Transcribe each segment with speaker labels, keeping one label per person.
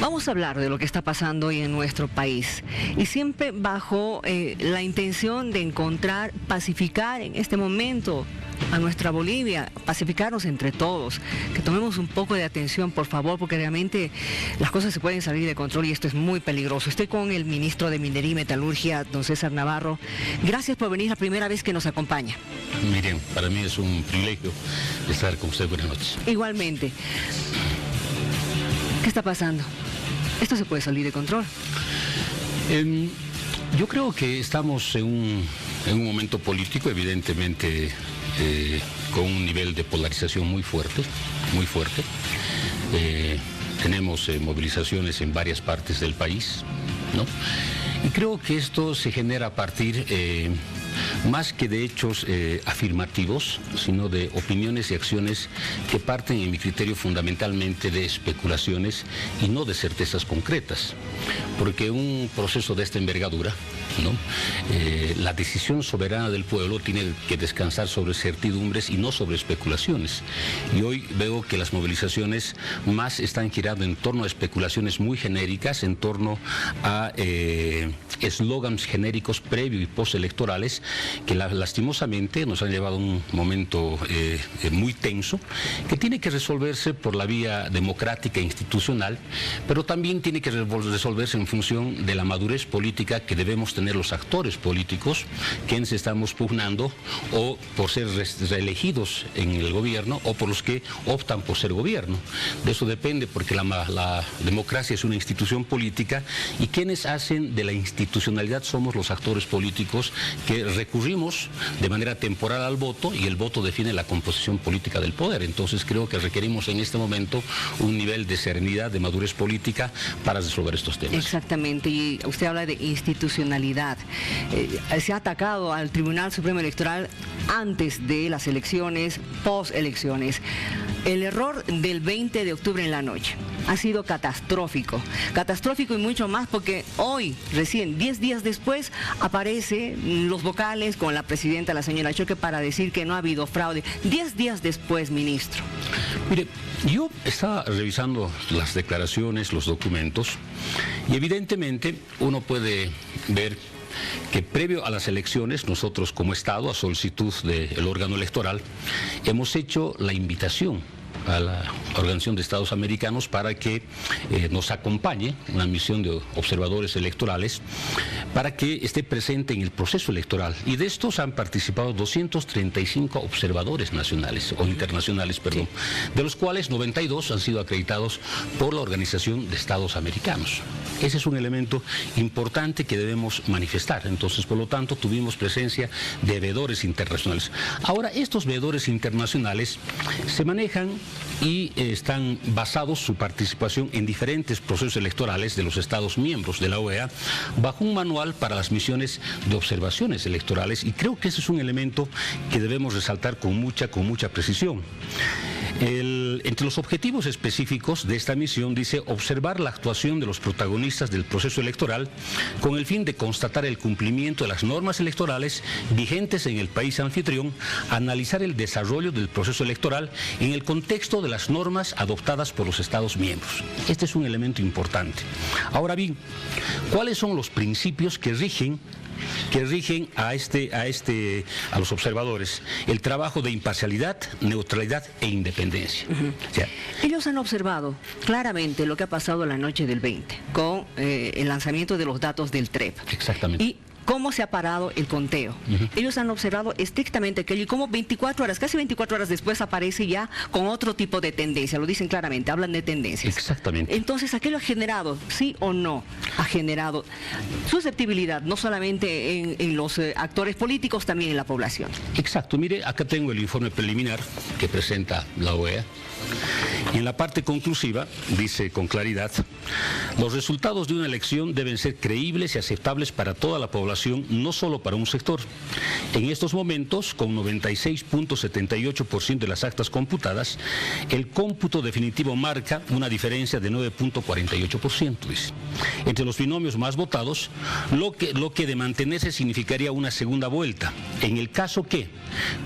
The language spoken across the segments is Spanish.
Speaker 1: Vamos a hablar de lo que está pasando hoy en nuestro país y siempre bajo la intención de encontrar, pacificar en este momento a nuestra Bolivia, pacificarnos entre todos, que tomemos un poco de atención, por favor, porque realmente las cosas se pueden salir de control y esto es muy peligroso. Estoy con el ministro de Minería y Metalurgia, don César Navarro. Gracias por venir, la primera vez que nos acompaña.
Speaker 2: Miriam, para mí es un privilegio estar con usted. Buenas noches.
Speaker 1: Igualmente. ¿Qué está pasando? Esto se puede salir de control.
Speaker 2: Yo creo que estamos en un momento político, evidentemente, con un nivel de polarización muy fuerte, muy fuerte. Tenemos movilizaciones en varias partes del país, ¿no? Y creo que esto se genera a partir, más que de hechos afirmativos, sino de opiniones y acciones que parten, en mi criterio, fundamentalmente de especulaciones y no de certezas concretas. Porque un proceso de esta envergadura, ¿no? La decisión soberana del pueblo tiene que descansar sobre certidumbres y no sobre especulaciones. Y hoy veo que las movilizaciones más están girando en torno a especulaciones muy genéricas, en torno a eslogans genéricos previo y postelectorales que lastimosamente nos han llevado a un momento muy tenso, que tiene que resolverse por la vía democrática e institucional, pero también tiene que resolverse en función de la madurez política que debemos tener los actores políticos, quienes estamos pugnando o por ser reelegidos en el gobierno o por los que optan por ser gobierno. De eso depende, porque la democracia es una institución política y quienes hacen de la institucionalidad somos los actores políticos que recurrimos de manera temporal al voto y el voto define la composición política del poder. Entonces creo que requerimos en este momento un nivel de serenidad, de madurez política para resolver estos temas.
Speaker 1: Exactamente, y usted habla de institucionalidad. Se ha atacado al Tribunal Supremo Electoral antes de las elecciones, post-elecciones. El error del 20 de octubre en la noche ha sido catastrófico y mucho más porque hoy, recién, 10 días después, aparecen los vocales con la presidenta, la señora Choque, para decir que no ha habido fraude. 10 días después, ministro.
Speaker 2: Mire, yo estaba revisando las declaraciones, los documentos, y evidentemente uno puede ver que previo a las elecciones, nosotros como Estado, a solicitud del órgano electoral, hemos hecho la invitación a la Organización de Estados Americanos para que nos acompañe una misión de observadores electorales para que esté presente en el proceso electoral. Y de estos han participado 235 observadores nacionales o internacionales, perdón, sí, de los cuales 92 han sido acreditados por la Organización de Estados Americanos. Ese es un elemento importante que debemos manifestar. Entonces, por lo tanto, tuvimos presencia de veedores internacionales. Ahora, estos veedores internacionales se manejan y están basados su participación en diferentes procesos electorales de los Estados miembros de la OEA bajo un manual para las misiones de observaciones electorales, y creo que ese es un elemento que debemos resaltar con mucha precisión. Entre los objetivos específicos de esta misión dice observar la actuación de los protagonistas del proceso electoral con el fin de constatar el cumplimiento de las normas electorales vigentes en el país anfitrión, analizar el desarrollo del proceso electoral en el contexto de las normas adoptadas por los Estados miembros. Este es un elemento importante. Ahora bien, ¿cuáles son los principios que rigen a los observadores? El trabajo de imparcialidad, neutralidad e independencia. O sea,
Speaker 1: ellos han observado claramente lo que ha pasado la noche del 20 con el lanzamiento de los datos del TREP.
Speaker 2: Exactamente.
Speaker 1: Y cómo se ha parado el conteo. Ellos han observado estrictamente aquello y cómo 24 horas, casi 24 horas después aparece ya con otro tipo de tendencia. Lo dicen claramente, hablan de tendencias.
Speaker 2: Exactamente.
Speaker 1: Entonces, aquello ha generado, sí o no, ha generado susceptibilidad, no solamente en los actores políticos, también en la población.
Speaker 2: Exacto. Mire, acá tengo el informe preliminar que presenta la OEA. Y en la parte conclusiva dice con claridad: los resultados de una elección deben ser creíbles y aceptables para toda la población, no solo para un sector. En estos momentos, con 96.78% de las actas computadas, el cómputo definitivo marca una diferencia de 9.48%, dice. Entre los binomios más votados, lo que de mantenerse significaría una segunda vuelta. En el caso que,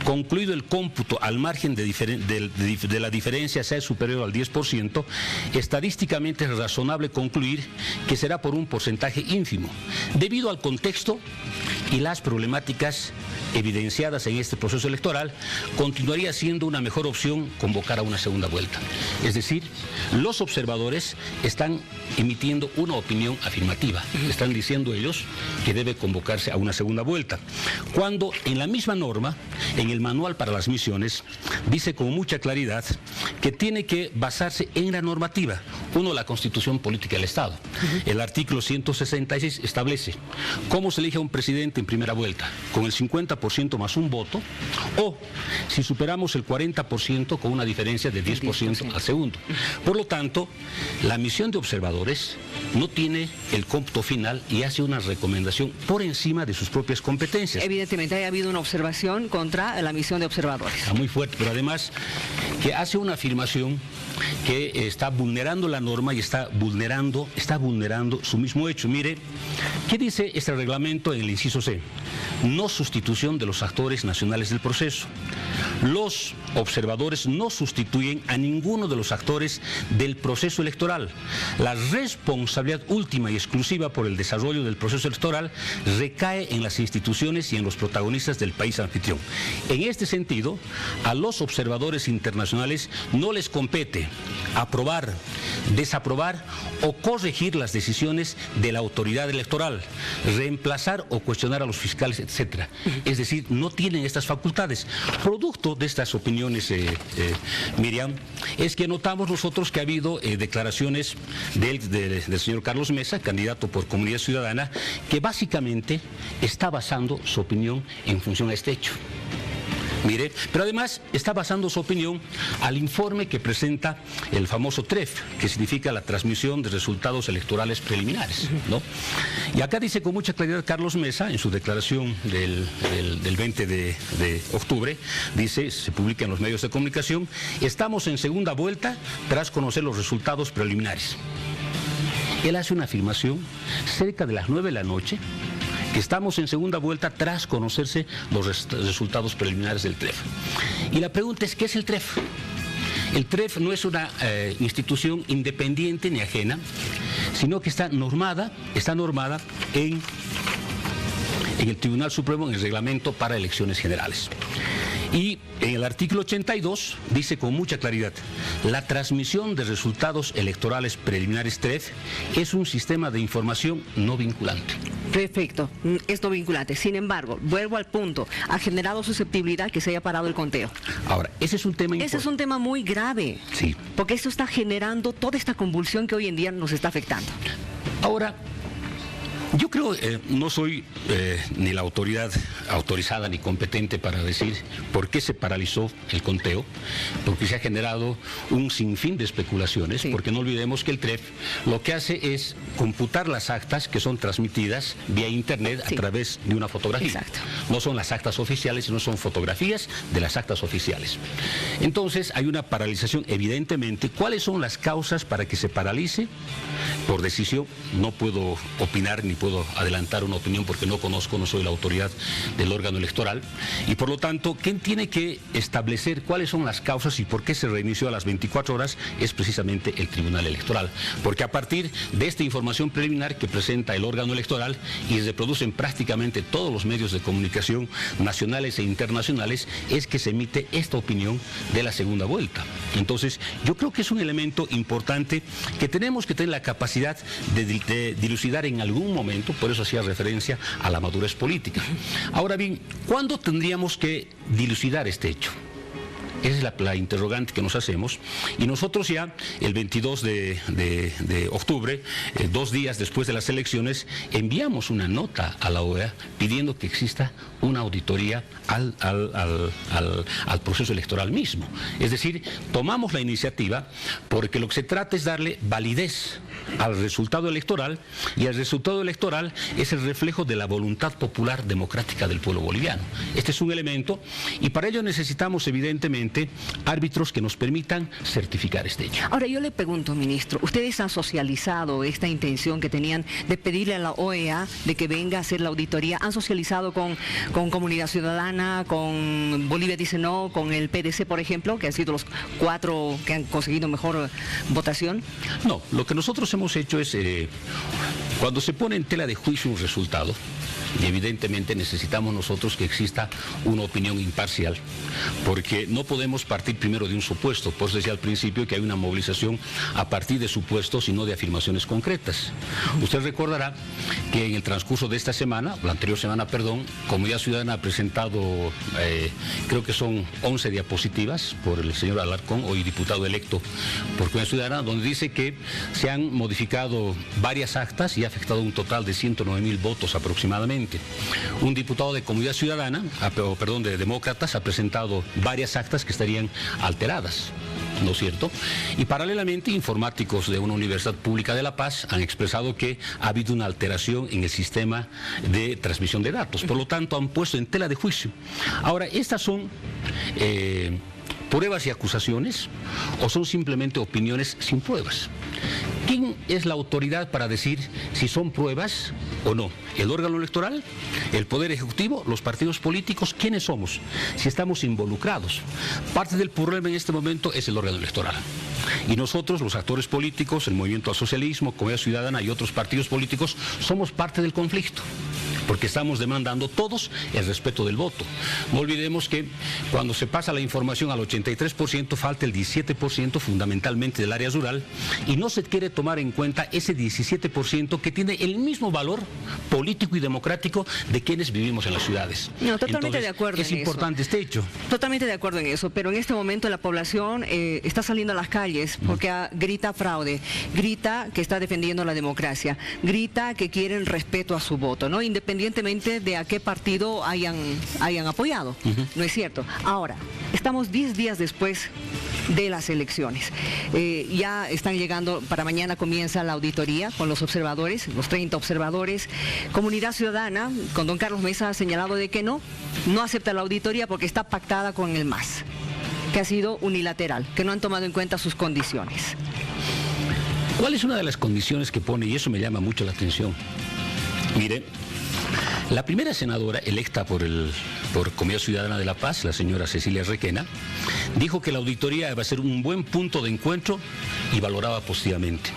Speaker 2: concluido el cómputo al margen de la diferencia sea superior superior al 10%, estadísticamente es razonable concluir que será por un porcentaje ínfimo, debido al contexto y las problemáticas evidenciadas en este proceso electoral. Continuaría siendo una mejor opción convocar a una segunda vuelta. Es decir, los observadores están emitiendo una opinión afirmativa. Están diciendo ellos que debe convocarse a una segunda vuelta. Cuando en la misma norma, en el manual para las misiones, dice con mucha claridad que tiene que basarse en la normativa. Uno, la Constitución Política del Estado. El artículo 166 establece cómo se elige a un presidente en primera vuelta, con el 50% más un voto, o si superamos el 40% con una diferencia de 10% al segundo. Por lo tanto, la misión de observadores no tiene el cómputo final y hace una recomendación por encima de sus propias competencias.
Speaker 1: Evidentemente ha habido una observación contra la misión de observadores.
Speaker 2: Está muy fuerte, pero además que hace una afirmación que está vulnerando la norma y está vulnerando su mismo hecho. Mire, ¿qué dice este reglamento en el inciso C? No sustitución de los actores nacionales del proceso. Los observadores no sustituyen a ninguno de los actores del proceso electoral. La responsabilidad última y exclusiva por el desarrollo del proceso electoral recae en las instituciones y en los protagonistas del país anfitrión. En este sentido, a los observadores internacionales no les compete aprobar, desaprobar o corregir las decisiones de la autoridad electoral, reemplazar o cuestionar a los fiscales, etc. Es decir, no tienen estas facultades. Producto de estas opiniones, Miriam, es que notamos nosotros que ha habido declaraciones del señor Carlos Mesa, candidato por Comunidad Ciudadana, que básicamente está basando su opinión en función a este hecho. Mire, pero además está basando su opinión al informe que presenta el famoso TREF, que significa la transmisión de resultados electorales preliminares, ¿no? Y acá dice con mucha claridad Carlos Mesa, en su declaración del 20 de octubre, dice, se publica en los medios de comunicación, estamos en segunda vuelta tras conocer los resultados preliminares. Él hace una afirmación cerca de las 9 de la noche, que estamos en segunda vuelta tras conocerse los resultados preliminares del TREF. Y la pregunta es, ¿qué es el TREF? El TREF no es una institución independiente ni ajena, sino que está normada en el Tribunal Supremo, en el reglamento para elecciones generales. Y en el artículo 82 dice con mucha claridad, la transmisión de resultados electorales preliminares TREF es un sistema de información no vinculante.
Speaker 1: Perfecto, es no vinculante. Sin embargo, vuelvo al punto, ha generado susceptibilidad que se haya parado el conteo.
Speaker 2: Ahora, ese es un tema importante.
Speaker 1: Ese es un tema muy grave.
Speaker 2: Sí.
Speaker 1: Porque esto está generando toda esta convulsión que hoy en día nos está afectando.
Speaker 2: Ahora, yo creo, no soy ni la autoridad autorizada ni competente para decir por qué se paralizó el conteo, porque se ha generado un sinfín de especulaciones, sí. Porque no olvidemos que el TREF lo que hace es computar las actas que son transmitidas vía internet, sí, a través de una fotografía.
Speaker 1: Exacto.
Speaker 2: No son las actas oficiales, sino son fotografías de las actas oficiales. Entonces hay una paralización evidentemente. ¿Cuáles son las causas para que se paralice? Por decisión, no puedo opinar ni puedo adelantar una opinión porque no conozco, no soy la autoridad del órgano electoral, y por lo tanto, ¿quién tiene que establecer cuáles son las causas y por qué se reinició a las 24 horas? Es precisamente el Tribunal Electoral, porque a partir de esta información preliminar que presenta el órgano electoral y reproducen prácticamente todos los medios de comunicación nacionales e internacionales, es que se emite esta opinión de la segunda vuelta. Entonces, yo creo que es un elemento importante que tenemos que tener la capacidad de dilucidar en algún momento, por eso hacía referencia a la madurez política. Ahora bien, ¿cuándo tendríamos que dilucidar este hecho? Esa es la interrogante que nos hacemos, y nosotros ya el 22 de octubre, 2 días después de las elecciones, enviamos una nota a la OEA pidiendo que exista una auditoría al proceso electoral mismo. Es decir, tomamos la iniciativa porque lo que se trata es darle validez al resultado electoral, y el resultado electoral es el reflejo de la voluntad popular democrática del pueblo boliviano. Este es un elemento, y para ello necesitamos evidentemente efectivamente árbitros que nos permitan certificar este hecho.
Speaker 1: Ahora, yo le pregunto, ministro, ¿ustedes han socializado esta intención que tenían de pedirle a la OEA de que venga a hacer la auditoría? ¿Han socializado con Comunidad Ciudadana, con Bolivia Dice No, con el PDC, por ejemplo, que han sido los 4 que han conseguido mejor votación?
Speaker 2: No, lo que nosotros hemos hecho es, cuando se pone en tela de juicio un resultado, y evidentemente necesitamos nosotros que exista una opinión imparcial, porque no podemos partir primero de un supuesto. Por eso decía al principio que hay una movilización a partir de supuestos y no de afirmaciones concretas. Usted recordará que en el transcurso de esta semana, la anterior semana, perdón, Comunidad Ciudadana ha presentado, creo que son 11 diapositivas por el señor Alarcón, hoy diputado electo por Comunidad Ciudadana, donde dice que se han modificado varias actas y ha afectado un total de 109.000 votos aproximadamente. Un diputado de Comunidad Ciudadana, de Demócratas, ha presentado varias actas que estarían alteradas, ¿no es cierto? Y paralelamente, informáticos de una universidad pública de La Paz han expresado que ha habido una alteración en el sistema de transmisión de datos. Por lo tanto, han puesto en tela de juicio. Ahora, estas son pruebas y acusaciones, o son simplemente opiniones sin pruebas. ¿Quién es la autoridad para decir si son pruebas o no? ¿El órgano electoral? ¿El Poder Ejecutivo? ¿Los partidos políticos? ¿Quiénes somos? Si estamos involucrados. Parte del problema en este momento es el órgano electoral. Y nosotros, los actores políticos, el Movimiento al Socialismo, Comunidad Ciudadana y otros partidos políticos, somos parte del conflicto, porque estamos demandando todos el respeto del voto. No olvidemos que cuando se pasa la información al 83%, falta el 17% fundamentalmente del área rural, y no se quiere tomar en cuenta ese 17% que tiene el mismo valor político y democrático de quienes vivimos en las ciudades.
Speaker 1: No, totalmente de acuerdo en eso.
Speaker 2: Es importante este hecho.
Speaker 1: Totalmente de acuerdo en eso, pero en este momento la población está saliendo a las calles porque grita fraude, grita que está defendiendo la democracia, grita que quieren respeto a su voto, ¿no? Independientemente de a qué partido hayan apoyado, ¿no es cierto? Ahora, estamos 10 días después de las elecciones. Ya están llegando, para mañana comienza la auditoría con los observadores, los 30 observadores. Comunidad Ciudadana, con don Carlos Mesa, ha señalado de que no acepta la auditoría porque está pactada con el MAS, que ha sido unilateral, que no han tomado en cuenta sus condiciones.
Speaker 2: ¿Cuál es una de las condiciones que pone? Y eso me llama mucho la atención. Mire, la primera senadora electa por Comunidad Ciudadana de La Paz, la señora Cecilia Requena, dijo que la auditoría iba a ser un buen punto de encuentro y valoraba positivamente.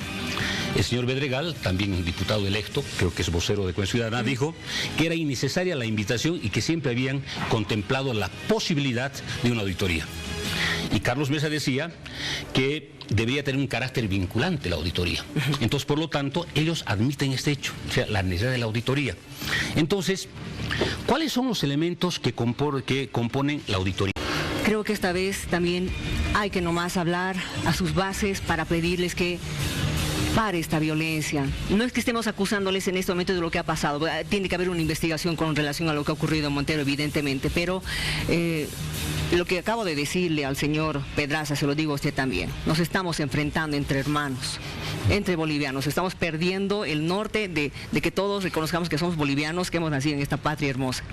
Speaker 2: El señor Bedregal, también un diputado electo, creo que es vocero de Comunidad Ciudadana, dijo que era innecesaria la invitación y que siempre habían contemplado la posibilidad de una auditoría. Y Carlos Mesa decía que debería tener un carácter vinculante la auditoría. Entonces, por lo tanto, ellos admiten este hecho, o sea, la necesidad de la auditoría. Entonces, ¿cuáles son los elementos que componen la auditoría?
Speaker 1: Creo que esta vez también hay que nomás hablar a sus bases para pedirles que pare esta violencia. No es que estemos acusándoles en este momento de lo que ha pasado. Tiene que haber una investigación con relación a lo que ha ocurrido en Montero, evidentemente, pero lo que acabo de decirle al señor Pedraza, se lo digo a usted también, nos estamos enfrentando entre hermanos, entre bolivianos, estamos perdiendo el norte de que todos reconozcamos que somos bolivianos, que hemos nacido en esta patria hermosa.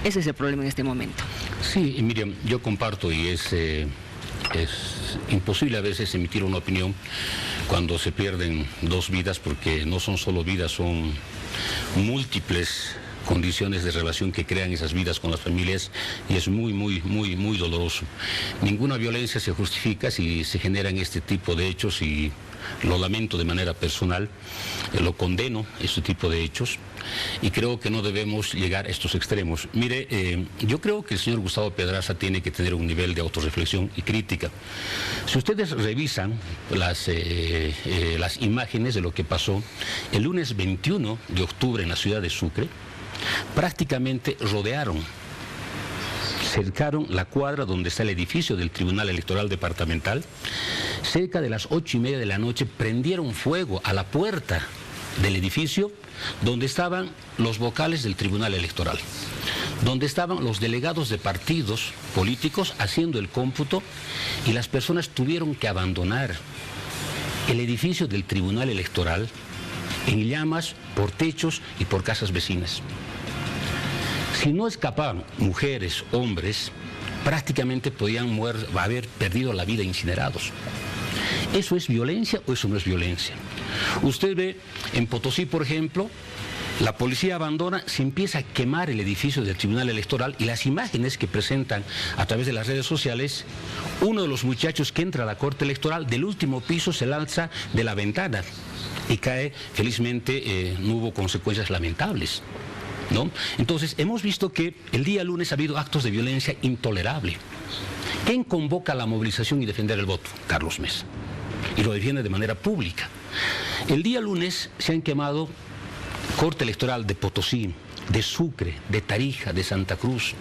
Speaker 1: Ese es el problema en este momento.
Speaker 2: Sí, Miriam, yo comparto y es imposible a veces emitir una opinión cuando se pierden dos vidas, porque no son solo vidas, son múltiples condiciones de relación que crean esas vidas con las familias, y es muy doloroso. Ninguna violencia se justifica si se generan este tipo de hechos, y lo lamento de manera personal, lo condeno, este tipo de hechos, y creo que no debemos llegar a estos extremos. Mire, yo creo que el señor Gustavo Pedraza tiene que tener un nivel de autorreflexión y crítica. Si ustedes revisan las imágenes de lo que pasó el lunes 21 de octubre en la ciudad de Sucre, prácticamente cercaron la cuadra donde está el edificio del Tribunal Electoral Departamental. Cerca de las 8:30 de la noche prendieron fuego a la puerta del edificio donde estaban los vocales del Tribunal Electoral, donde estaban los delegados de partidos políticos haciendo el cómputo, y las personas tuvieron que abandonar el edificio del Tribunal Electoral en llamas por techos y por casas vecinas. Si no escapaban mujeres, hombres, prácticamente podían haber perdido la vida incinerados. ¿Eso es violencia o eso no es violencia? Usted ve en Potosí, por ejemplo, la policía abandona, se empieza a quemar el edificio del Tribunal Electoral y las imágenes que presentan a través de las redes sociales, uno de los muchachos que entra a la Corte Electoral del último piso se lanza de la ventana y cae, felizmente no hubo consecuencias lamentables, ¿no? Entonces hemos visto que el día lunes ha habido actos de violencia intolerable. ¿Quién convoca la movilización y defender el voto? Carlos Mesa. Y lo defiende de manera pública. El día lunes se han quemado Corte Electoral de Potosí, de Sucre, de Tarija, de Santa Cruz.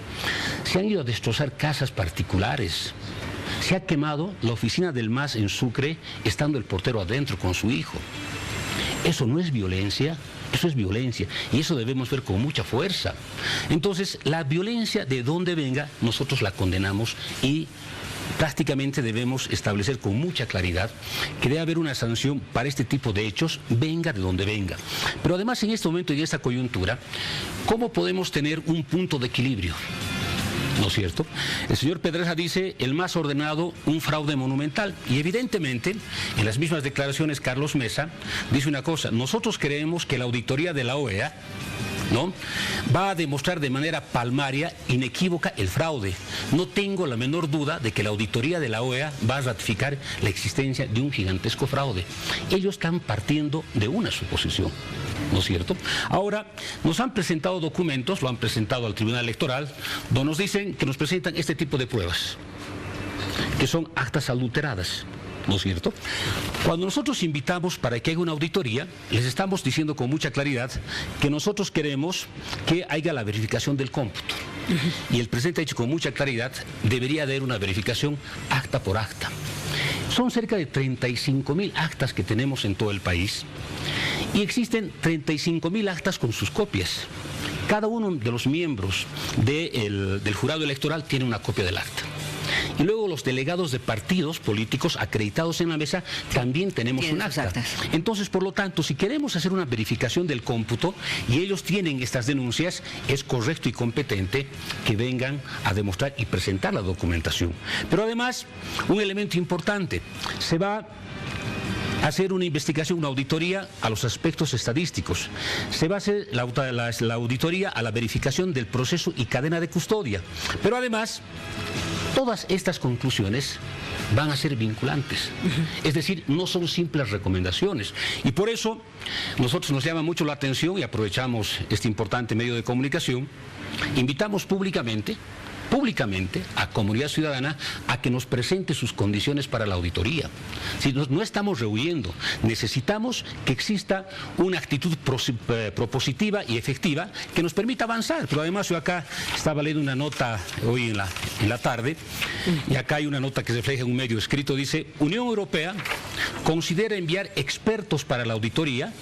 Speaker 2: Se han ido a destrozar casas particulares. Se ha quemado la oficina del MAS en Sucre, estando el portero adentro con su hijo. Eso no es violencia, eso es violencia. Y eso debemos ver con mucha fuerza. Entonces, la violencia de donde venga, nosotros la condenamos y prácticamente debemos establecer con mucha claridad que debe haber una sanción para este tipo de hechos, venga de donde venga. Pero además en este momento y en esta coyuntura, ¿cómo podemos tener un punto de equilibrio? ¿No es cierto? El señor Pedresa dice, el MAS ha ordenado un fraude monumental. Y evidentemente, en las mismas declaraciones, Carlos Mesa dice una cosa: nosotros creemos que la auditoría de la OEA, ¿no?, va a demostrar de manera palmaria, inequívoca, el fraude. No tengo la menor duda de que la auditoría de la OEA va a ratificar la existencia de un gigantesco fraude. Ellos están partiendo de una suposición, ¿no es cierto? Ahora, nos han presentado documentos, lo han presentado al Tribunal Electoral, donde nos dicen que nos presentan este tipo de pruebas, que son actas adulteradas, ¿no es cierto? Cuando nosotros invitamos para que haya una auditoría, les estamos diciendo con mucha claridad que nosotros queremos que haya la verificación del cómputo. Y el presidente ha dicho con mucha claridad, debería haber una verificación acta por acta. Son cerca de 35.000 actas que tenemos en todo el país y existen 35.000 actas con sus copias. Cada uno de los miembros del jurado electoral tiene una copia del acta. Y luego los delegados de partidos políticos acreditados en la mesa también tenemos un acta. Entonces, por lo tanto, si queremos hacer una verificación del cómputo y ellos tienen estas denuncias, es correcto y competente que vengan a demostrar y presentar la documentación. Pero además, un elemento importante, se va a hacer una investigación, una auditoría a los aspectos estadísticos. Se va a hacer la auditoría a la verificación del proceso y cadena de custodia. Pero además, todas estas conclusiones van a ser vinculantes. Es decir, no son simples recomendaciones. Y por eso, nosotros nos llama mucho la atención y aprovechamos este importante medio de comunicación, invitamos públicamente a comunidad ciudadana a que nos presente sus condiciones para la auditoría. Si no estamos rehuyendo, necesitamos que exista una actitud propositiva y efectiva que nos permita avanzar. Pero además yo acá estaba leyendo una nota hoy en la tarde, y acá hay una nota que se refleja en un medio escrito, dice: Unión Europea considera enviar expertos para la auditoría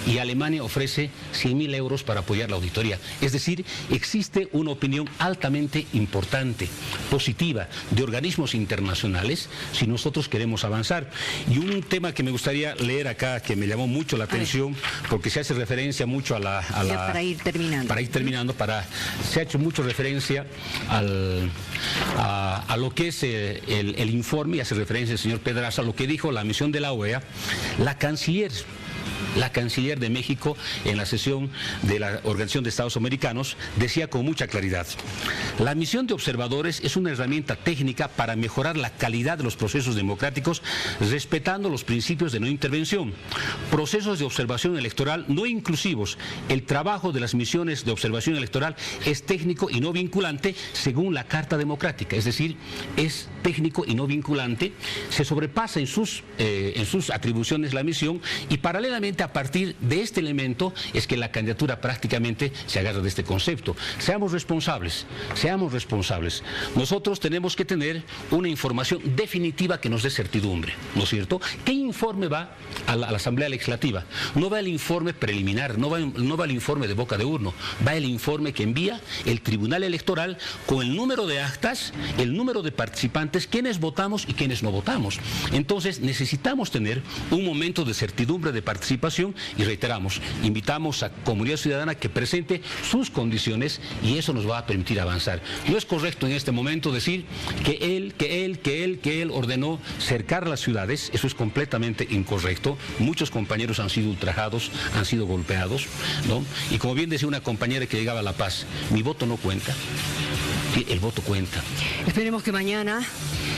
Speaker 2: y Alemania ofrece 100.000 euros para apoyar la auditoría. Es decir, existe una opinión altamente importante, positiva, de organismos internacionales si nosotros queremos avanzar. Y un tema que me gustaría leer acá, que me llamó mucho la atención, porque se hace referencia mucho
Speaker 1: para ir terminando.
Speaker 2: Se ha hecho mucho referencia a lo que es el informe, y hace referencia el señor Pedraza a lo que dijo la misión de la OEA, la canciller de México en la sesión de la Organización de Estados Americanos decía con mucha claridad: la misión de observadores es una herramienta técnica para mejorar la calidad de los procesos democráticos respetando los principios de no intervención. Procesos de observación electoral no inclusivos. El trabajo de las misiones de observación electoral es técnico y no vinculante según la Carta Democrática, es decir, es técnico y no vinculante, se sobrepasa en sus atribuciones la misión, y paralelamente a partir de este elemento es que la candidatura prácticamente se agarra de este concepto. Seamos responsables. Nosotros tenemos que tener una información definitiva que nos dé certidumbre, ¿no es cierto? ¿Qué informe va a la Asamblea Legislativa? No va el informe preliminar, no va el informe de boca de urno, va el informe que envía el Tribunal Electoral con el número de actas, el número de participantes, quiénes votamos y quiénes no votamos. Entonces necesitamos tener un momento de certidumbre de participación participación y reiteramos, invitamos a comunidad ciudadana que presente sus condiciones y eso nos va a permitir avanzar. No es correcto en este momento decir que él ordenó cercar las ciudades, eso es completamente incorrecto. Muchos compañeros han sido ultrajados, han sido golpeados, ¿no? Y como bien decía una compañera que llegaba a La Paz, mi voto no cuenta. Sí, el voto cuenta.
Speaker 1: Esperemos que mañana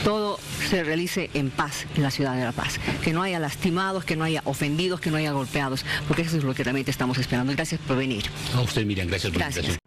Speaker 1: todo se realice en paz en la ciudad de La Paz. Que no haya lastimados, que no haya ofendidos, que no haya golpeados, porque eso es lo que realmente estamos esperando. Gracias por venir.
Speaker 2: A usted, Miriam, gracias por la invitación.